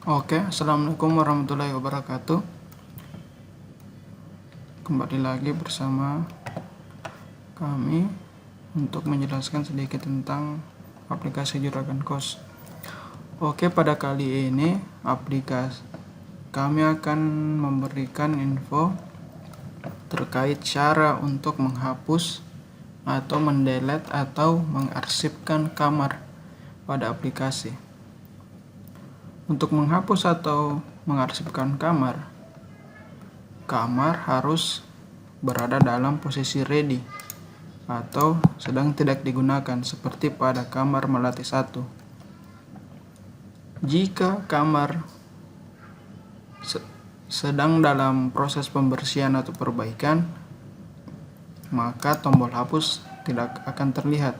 Oke, assalamualaikum warahmatullahi wabarakatuh. Kembali lagi bersama kami untuk menjelaskan sedikit tentang aplikasi Juragan Kos. Oke, pada kali ini kami akan memberikan info terkait cara untuk menghapus atau mendelete atau mengarsipkan kamar pada aplikasi. Untuk menghapus atau mengarsipkan kamar harus berada dalam posisi ready atau sedang tidak digunakan seperti pada kamar melati 1. Jika kamar sedang dalam proses pembersihan atau perbaikan, maka tombol hapus tidak akan terlihat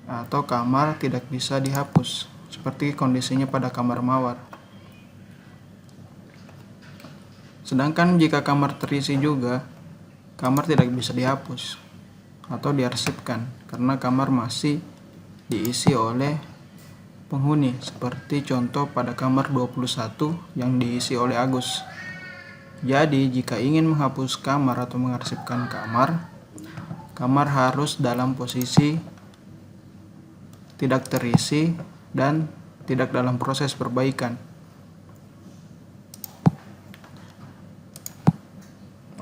atau kamar tidak bisa dihapus seperti kondisinya pada kamar mawar. Sedangkan jika kamar terisi juga, kamar tidak bisa dihapus atau diarsipkan karena kamar masih diisi oleh penghuni, seperti contoh pada kamar 21 yang diisi oleh Agus. Jadi jika ingin menghapus kamar atau mengarsipkan kamar harus dalam posisi tidak terisi dan tidak dalam proses perbaikan.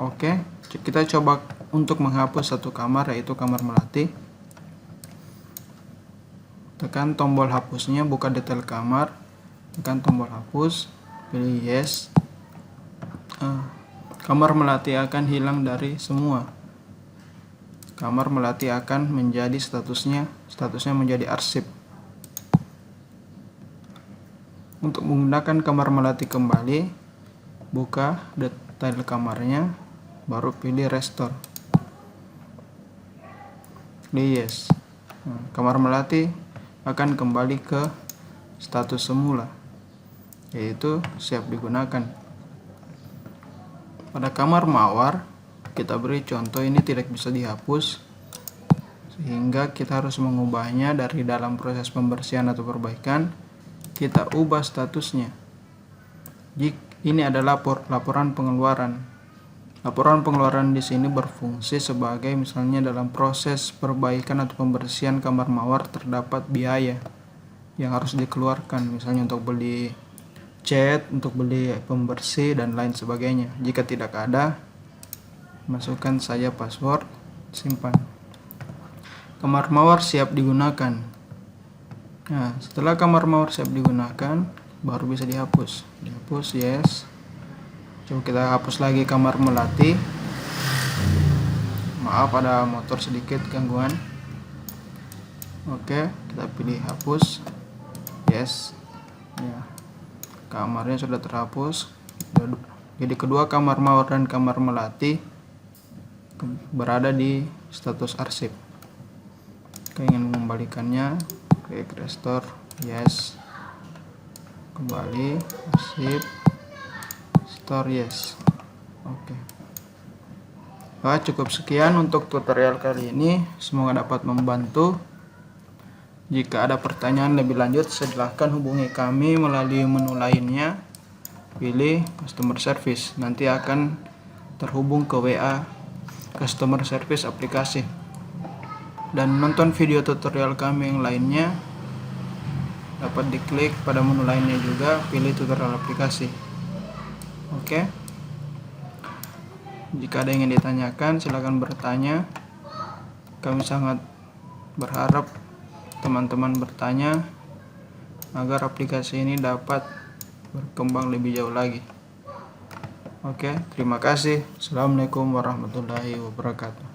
Oke, kita coba untuk menghapus satu kamar, yaitu kamar melati. Tekan tombol hapusnya, buka detail kamar, tekan tombol hapus, pilih yes. Kamar melati akan hilang dari semua. Kamar melati akan menjadi statusnya menjadi arsip. Untuk menggunakan kamar melati kembali, buka detail kamarnya, baru pilih restore. Pilih yes. Kamar melati akan kembali ke status semula, yaitu siap digunakan. Pada kamar mawar, kita beri contoh ini tidak bisa dihapus, sehingga kita harus mengubahnya dari dalam proses pembersihan atau perbaikan. Kita ubah statusnya. Ini adalah laporan pengeluaran. Laporan pengeluaran di sini berfungsi sebagai misalnya dalam proses perbaikan atau pembersihan kamar mawar terdapat biaya yang harus dikeluarkan, misalnya untuk beli cat, untuk beli pembersih dan lain sebagainya. Jika tidak ada, masukkan saja password, simpan. Kamar mawar siap digunakan. Nah, setelah kamar mawar siap digunakan, baru bisa dihapus. Dihapus, yes. Coba kita hapus lagi kamar melati. Maaf, ada motor sedikit gangguan. Oke, kita pilih hapus, yes. Ya, kamarnya sudah terhapus. Jadi kedua kamar mawar dan kamar melati berada di status arsip. Ingin mengembalikannya, klik restore, yes. Kembali, arsip, store, yes. Oke. Cukup sekian untuk tutorial kali ini, semoga dapat membantu. Jika ada pertanyaan lebih lanjut, silahkan hubungi kami melalui menu lainnya, pilih customer service, nanti akan terhubung ke WA customer service aplikasi. Dan nonton video tutorial kami yang lainnya dapat diklik pada menu lainnya juga, pilih tutorial aplikasi. Oke. Jika ada yang ingin ditanyakan, silakan bertanya. Kami sangat berharap teman-teman bertanya agar aplikasi ini dapat berkembang lebih jauh lagi. Oke, terima kasih. Assalamualaikum warahmatullahi wabarakatuh.